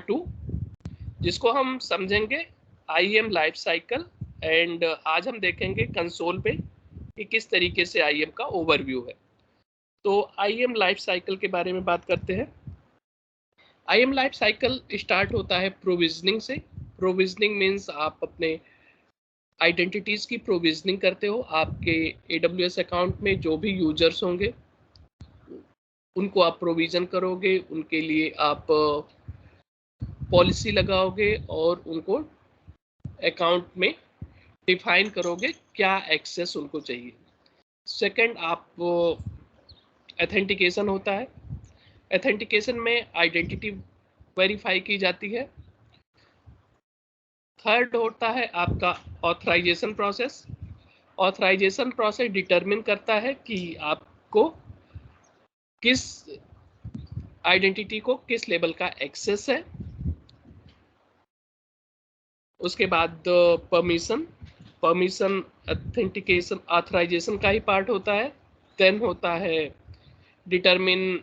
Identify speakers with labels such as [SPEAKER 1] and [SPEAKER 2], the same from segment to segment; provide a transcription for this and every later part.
[SPEAKER 1] 2, जिसको हम समझेंगे IAM लाइफ साइकिल, एंड आज हम देखेंगे कंसोल पे कि किस तरीके से IAM का ओवरव्यू है। तो IAM लाइफ साइकिल के बारे में बात करते हैं। IAM लाइफ साइकिल स्टार्ट होता है प्रोविजनिंग से। प्रोविजनिंग मीन्स आप अपने आइडेंटिटीज़ की प्रोविजनिंग करते हो। आपके AWS अकाउंट में जो भी यूजर्स होंगे उनको आप प्रोविज़न करोगे, उनके लिए आप पॉलिसी लगाओगे और उनको अकाउंट में डिफाइन करोगे क्या एक्सेस उनको चाहिए। सेकंड, आप ऑथेंटिकेशन होता है। ऑथेंटिकेशन में आइडेंटिटी वेरीफाई की जाती है। थर्ड होता है आपका authorization process. Authorization process determine करता है कि आपको किस आइडेंटिटी को किस लेवल का एक्सेस है। उसके बाद परमिशन ऑथेंटिकेशन ऑथराइजेशन का ही पार्ट होता है। देन होता है डिटरमिन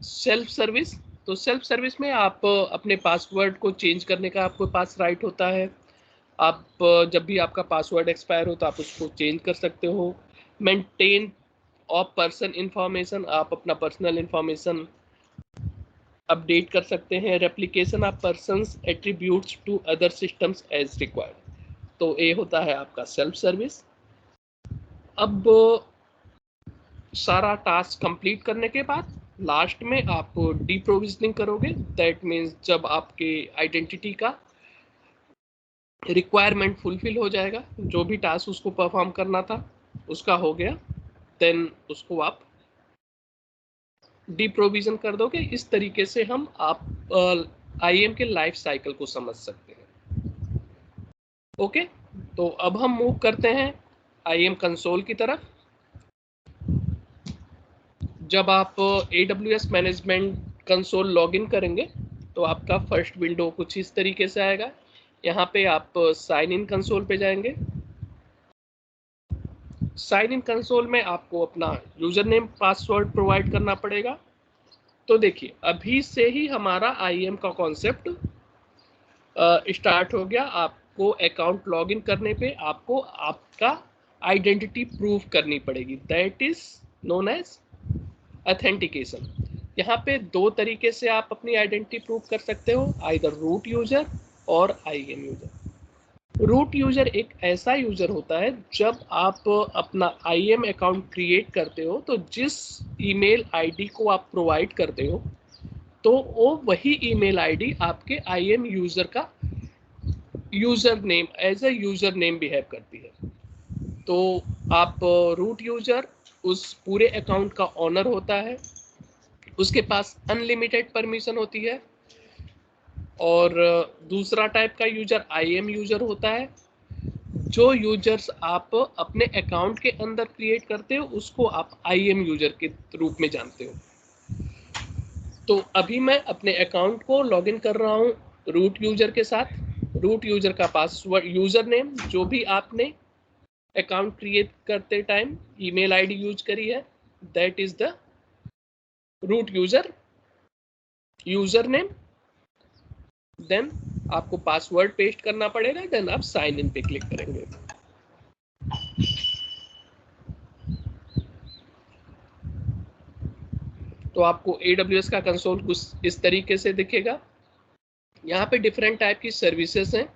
[SPEAKER 1] सेल्फ सर्विस। तो सेल्फ सर्विस में आप अपने पासवर्ड को चेंज करने का आपके पास राइट होता है। आप जब भी आपका पासवर्ड एक्सपायर हो तो आप उसको चेंज कर सकते हो। मेंटेन ऑफ पर्सन इंफॉर्मेशन, आप अपना पर्सनल इंफॉर्मेशन अपडेट कर सकते हैं। Replication of persons attributes to other systems as required. तो ये होता है आपका सेल्फ सर्विस। अब सारा टास्क कंप्लीट करने के बाद लास्ट में आप डीप्रोविजनिंग करोगे। दैट मीन्स जब आपके आइडेंटिटी का रिक्वायरमेंट फुलफिल हो जाएगा, जो भी टास्क उसको परफॉर्म करना था उसका हो गया, देन उसको आप डीप्रोविजन कर दोगे। इस तरीके से हम आप IAM के लाइफ साइकिल को समझ सकते हैं। ओके, तो अब हम मूव करते हैं IAM कंसोल की तरफ। जब आप AWS मैनेजमेंट कंसोल लॉगिन करेंगे तो आपका फर्स्ट विंडो कुछ इस तरीके से आएगा। यहाँ पे आप साइन इन कंसोल पे जाएंगे। साइन इन कंसोल में आपको अपना यूजर नेम पासवर्ड प्रोवाइड करना पड़ेगा। तो देखिए अभी से ही हमारा IAM का कॉन्सेप्ट स्टार्ट हो गया। आपको अकाउंट लॉगिन करने पे आपको आपका आइडेंटिटी प्रूव करनी पड़ेगी, that is known as authentication. यहाँ पे दो तरीके से आप अपनी आइडेंटिटी प्रूव कर सकते हो, आइदर रूट यूजर और IAM यूजर। रूट यूजर एक ऐसा यूजर होता है जब आप अपना IAM अकाउंट क्रिएट करते हो तो जिस ईमेल आईडी को आप प्रोवाइड करते हो तो वो वही ईमेल आईडी आपके IAM यूजर का user name as a user name behave करती है। तो आप रूट यूजर उस पूरे अकाउंट का ऑनर होता है, उसके पास अनलिमिटेड परमिशन होती है। और दूसरा टाइप का यूजर IAM यूजर होता है। जो यूजर्स आप अपने अकाउंट के अंदर क्रिएट करते हो उसको आप IAM यूजर के रूप में जानते हो। तो अभी मैं अपने अकाउंट को लॉगिन कर रहा हूँ रूट यूजर के साथ। रूट यूजर का पासवर्ड यूजर नेम जो भी आपने अकाउंट क्रिएट करते टाइम ईमेल आईडी यूज करी है, that is the root user name. Then आपको पासवर्ड पेस्ट करना पड़ेगा, देन आप साइन इन पे क्लिक करेंगे। तो आपको AWS का कंसोल कुछ इस तरीके से दिखेगा। यहाँ पे डिफरेंट टाइप की सर्विसेज हैं।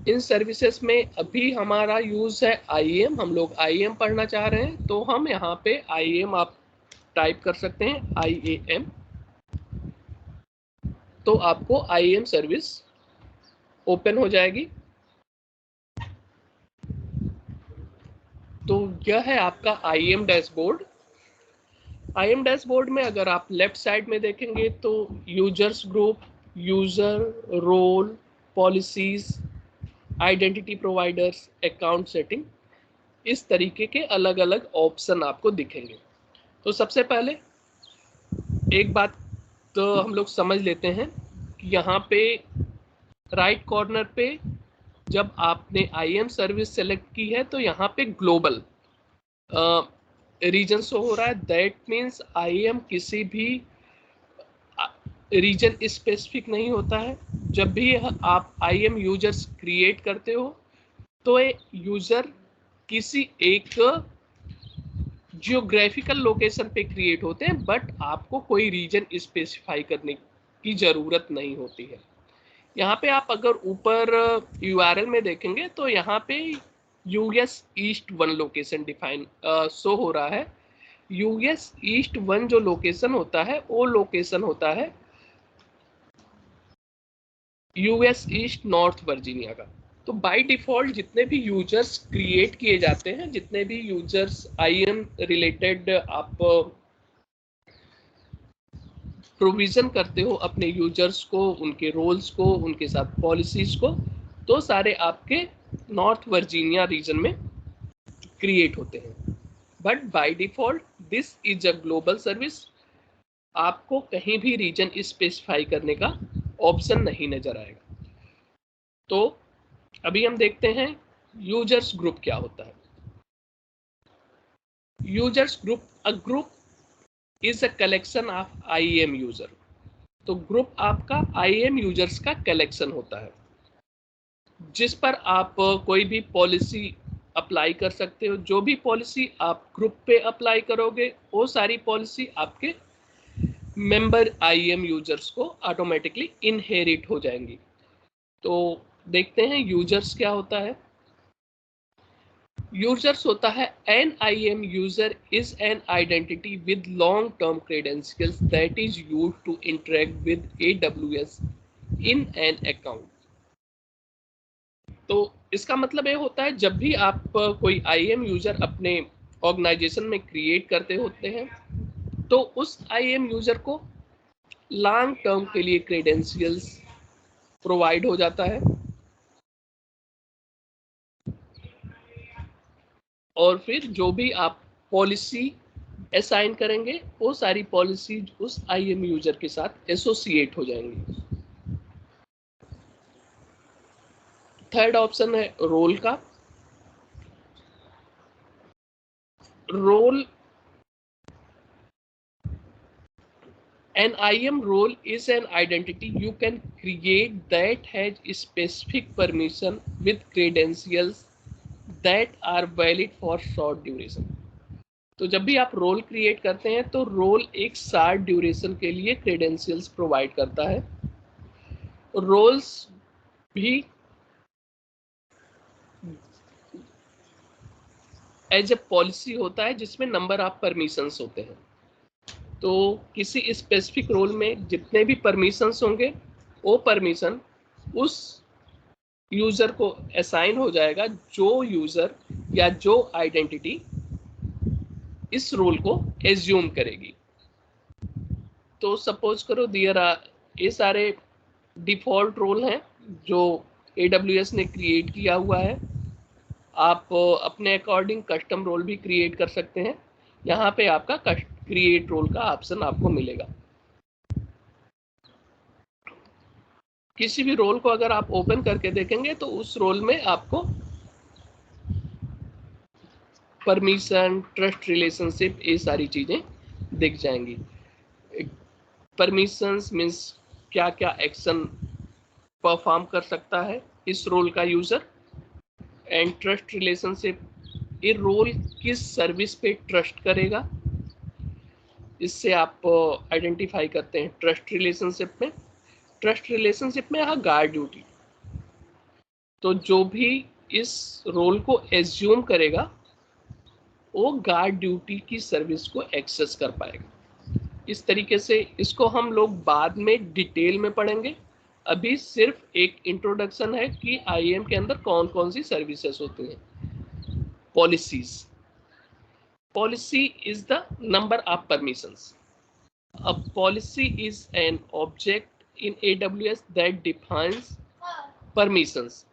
[SPEAKER 1] इन सर्विसेज में अभी हमारा यूज है IAM। हम लोग IAM पढ़ना चाह रहे हैं तो हम यहाँ पे IAM आप टाइप कर सकते हैं IAM, तो आपको IAM सर्विस ओपन हो जाएगी। तो यह है आपका IAM डैशबोर्ड। IAM डैशबोर्ड में अगर आप लेफ्ट साइड में देखेंगे तो users group, user role, policies, identity providers, account setting, इस तरीके के अलग अलग ऑप्शन आपको दिखेंगे। तो सबसे पहले एक बात तो हम लोग समझ लेते हैं कि यहाँ पे राइट कॉर्नर पे जब आपने IAM सर्विस सेलेक्ट की है तो यहाँ पे ग्लोबल रीजन शो हो रहा है। दैट मीन्स IAM किसी भी रीजन स्पेसिफिक नहीं होता है। जब भी आप IAM यूजर्स क्रिएट करते हो तो ये यूजर किसी एक जियोग्राफिकल लोकेशन पे क्रिएट होते हैं, बट आपको कोई रीजन स्पेसिफाई करने की ज़रूरत नहीं होती है। यहाँ पे आप अगर ऊपर URL में देखेंगे तो यहाँ पे US east 1 location define show हो रहा है। US ईस्ट 1 जो लोकेशन होता है वो लोकेशन होता है US ईस्ट नॉर्थ वर्जीनिया का। तो बाय डिफॉल्ट जितने भी यूजर्स क्रिएट किए जाते हैं, जितने भी यूजर्स IAM रिलेटेड आप प्रोविजन करते हो अपने यूजर्स को, उनके रोल्स को, उनके साथ पॉलिसीज को, तो सारे आपके नॉर्थ वर्जीनिया रीजन में क्रिएट होते हैं। But by default this is a global service, आपको कहीं भी रीजन स्पेसिफाई करने का ऑप्शन नहीं नजर आएगा। तो अभी हम देखते हैं यूजर्स ग्रुप क्या होता है। Users group, a group is a collection of IAM user. तो ग्रुप आपका IAM यूजर्स का कलेक्शन होता है जिस पर आप कोई भी पॉलिसी अप्लाई कर सकते हो। जो भी पॉलिसी आप ग्रुप पे अप्लाई करोगे वो सारी पॉलिसी आपके मेंबर IAM यूजर्स को ऑटोमेटिकली इनहेरिट हो जाएंगी। तो देखते हैं यूजर्स क्या होता है। यूजर्स होता है an IAM user is an identity with long term credentials that is used to interact with AWS in an account. तो इसका मतलब ये होता है जब भी आप कोई IAM यूजर अपने ऑर्गेनाइजेशन में क्रिएट करते होते हैं तो उस IAM यूजर को लॉन्ग टर्म के लिए क्रेडेंशियल्स प्रोवाइड हो जाता है, और फिर जो भी आप पॉलिसी असाइन करेंगे वो सारी पॉलिसी उस IAM यूजर के साथ एसोसिएट हो जाएंगी। थर्ड ऑप्शन है रोल का। Role, an IAM role is an identity you can create that has specific permission with credentials that are valid for short duration। तो जब भी आप रोल क्रिएट करते हैं तो रोल एक शॉर्ट ड्यूरेशन के लिए क्रेडेंशियल्स प्रोवाइड करता है। रोल्स भी एज ए पॉलिसी होता है जिसमें नंबर ऑफ परमिशंस होते हैं। तो किसी स्पेसिफिक रोल में जितने भी परमिशंस होंगे वो परमिशन उस यूजर को असाइन हो जाएगा जो यूजर या जो आइडेंटिटी इस रोल को एज्यूम करेगी। तो सपोज करो ये सारे डिफॉल्ट रोल हैं जो AWS ने क्रिएट किया हुआ है। आप अपने अकॉर्डिंग कस्टम रोल भी क्रिएट कर सकते हैं। यहाँ पे आपका क्रिएट रोल का ऑप्शन आपको मिलेगा। किसी भी रोल को अगर आप ओपन करके देखेंगे तो उस रोल में आपको परमिशन, ट्रस्ट रिलेशनशिप, ये सारी चीज़ें दिख जाएंगी। परमिशंस मीन्स क्या क्या एक्शन परफॉर्म कर सकता है इस रोल का यूज़र, एंड ट्रस्ट रिलेशनशिप, ये रोल किस सर्विस पे ट्रस्ट करेगा, इससे आप आइडेंटिफाई करते हैं ट्रस्ट रिलेशनशिप में। ट्रस्ट रिलेशनशिप में यहाँ गार्ड ड्यूटी, तो जो भी इस रोल को एज्यूम करेगा वो गार्ड ड्यूटी की सर्विस को एक्सेस कर पाएगा। इस तरीके से इसको हम लोग बाद में डिटेल में पढ़ेंगे। अभी सिर्फ एक इंट्रोडक्शन है कि IAM के अंदर कौन कौन सी सर्विसेज होती हैं। Policies, policy is the number of permissions. A policy is an object in AWS that defines permissions।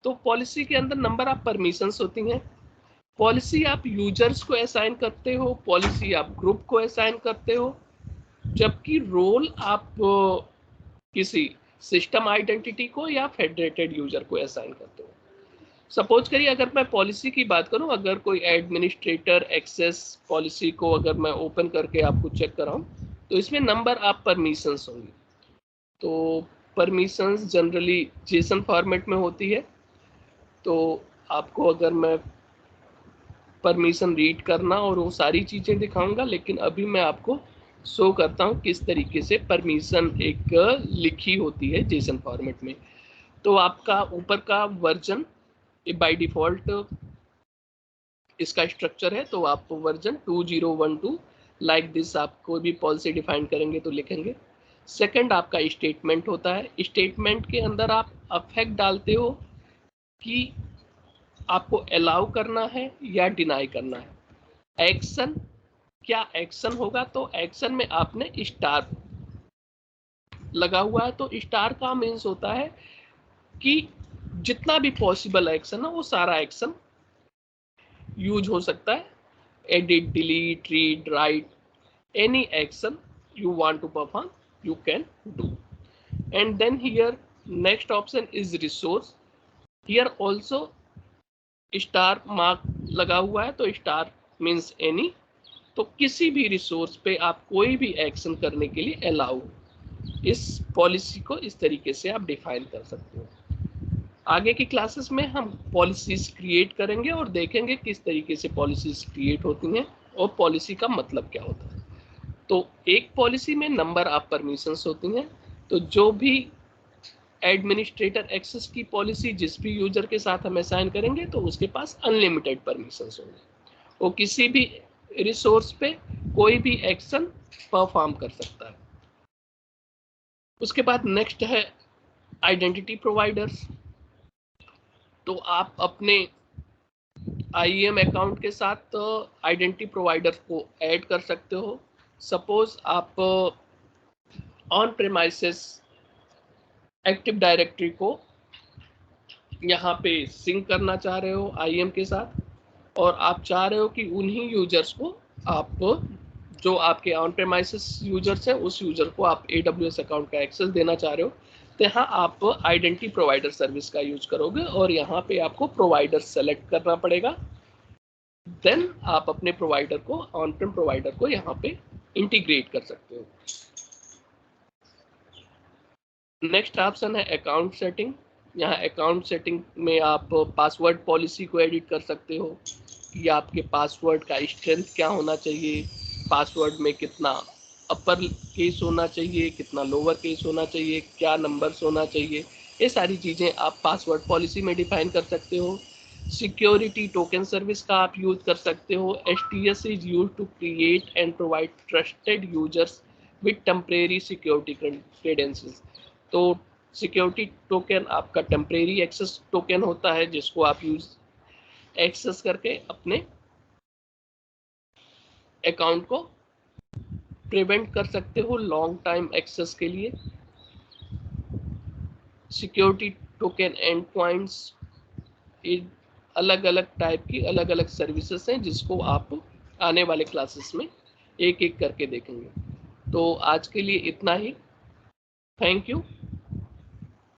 [SPEAKER 1] तो पॉलिसी के अंदर नंबर ऑफ परमिशंस होती हैं। पॉलिसी आप यूजर्स को असाइन करते हो, पॉलिसी आप ग्रुप को असाइन करते हो, जबकि रोल आप किसी सिस्टम आइडेंटिटी को या फेडरेटेड यूजर को असाइन करते हो। सपोज करिए अगर मैं पॉलिसी की बात करूं, अगर कोई एडमिनिस्ट्रेटर एक्सेस पॉलिसी को अगर मैं ओपन करके आपको चेक कराऊं तो इसमें नंबर ऑफ परमिशंस होंगी। तो परमिशंस जनरली जेसन फॉर्मेट में होती है। तो आपको अगर मैं परमिशन रीड करना और वो सारी चीज़ें दिखाऊंगा, लेकिन अभी मैं आपको शो करता हूँ किस तरीके से परमिशन एक लिखी होती है जेसन फॉर्मेट में। तो आपका ऊपर का वर्जन बाय डिफ़ॉल्ट इसका स्ट्रक्चर है, तो आप वर्जन 2012 लाइक दिस आप कोई भी पॉलिसी डिफाइन करेंगे तो लिखेंगे। सेकंड आपका स्टेटमेंट होता है। स्टेटमेंट के अंदर आप अफेक्ट डालते हो कि आपको अलाउ करना है या डिनाई करना है। एक्शन, क्या एक्शन होगा, तो एक्शन में आपने स्टार लगा हुआ है। तो स्टार का मीन्स होता है कि जितना भी पॉसिबल एक्शन है वो सारा एक्शन यूज हो सकता है। Edit, delete, read, right, any action you want to perform you can do. And then here next option is resource. Here also star mark लगा हुआ है, तो स्टार मीन्स एनी। तो किसी भी रिसोर्स पे आप कोई भी एक्शन करने के लिए अलाउ, इस पॉलिसी को इस तरीके से आप डिफाइन कर सकते हो। आगे की क्लासेस में हम पॉलिसीज क्रिएट करेंगे और देखेंगे किस तरीके से पॉलिसीज क्रिएट होती हैं और पॉलिसी का मतलब क्या होता है। तो एक पॉलिसी में नंबर ऑफ परमिशंस होती हैं। तो जो भी एडमिनिस्ट्रेटर एक्सेस की पॉलिसी जिस भी यूजर के साथ हम असाइन करेंगे तो उसके पास अनलिमिटेड परमिशंस होंगे। वो किसी भी रिसोर्स पे कोई भी एक्शन परफॉर्म कर सकता है। उसके बाद नेक्स्ट है आइडेंटिटी प्रोवाइडर्स। तो आप अपने आईएम अकाउंट के साथ आइडेंटिटी प्रोवाइडर को ऐड कर सकते हो। सपोज आप ऑन प्रेमाइसेस एक्टिव डायरेक्टरी को यहाँ पे सिंक करना चाह रहे हो आईएम के साथ, और आप चाह रहे हो कि उन्हीं यूजर्स को आप, जो आपके ऑन प्रेमाइसेस यूजर्स हैं, उस यूजर को आप AWS अकाउंट का एक्सेस देना चाह रहे हो। तो यहाँ आप आइडेंटिटी प्रोवाइडर सर्विस का यूज करोगे और यहाँ पे आपको प्रोवाइडर सेलेक्ट करना पड़ेगा। देन आप अपने प्रोवाइडर को, ऑन प्रेम प्रोवाइडर को यहाँ पे इंटीग्रेट कर सकते हो। नेक्स्ट ऑप्शन है अकाउंट सेटिंग। यहाँ अकाउंट सेटिंग में आप पासवर्ड पॉलिसी को एडिट कर सकते हो कि आपके पासवर्ड का स्ट्रेंथ क्या होना चाहिए, पासवर्ड में कितना अपर केस होना चाहिए, कितना लोअर केस होना चाहिए, क्या नंबर्स होना चाहिए। ये सारी चीज़ें आप पासवर्ड पॉलिसी में डिफाइन कर सकते हो। सिक्योरिटी टोकन सर्विस का आप यूज कर सकते हो। STS is use to create and provide trusted users with temporary security credentials. तो सिक्योरिटी टोकन आपका टेम्परेरी एक्सेस टोकन होता है जिसको आप यूज एक्सेस करके अपने अकाउंट को प्रिवेंट कर सकते हो लॉन्ग टाइम एक्सेस के लिए। सिक्योरिटी टोकन एंड पॉइंट्स अलग अलग टाइप की अलग अलग सर्विसेज हैं जिसको आप आने वाले क्लासेस में एक एक करके देखेंगे। तो आज के लिए इतना ही। Thank you.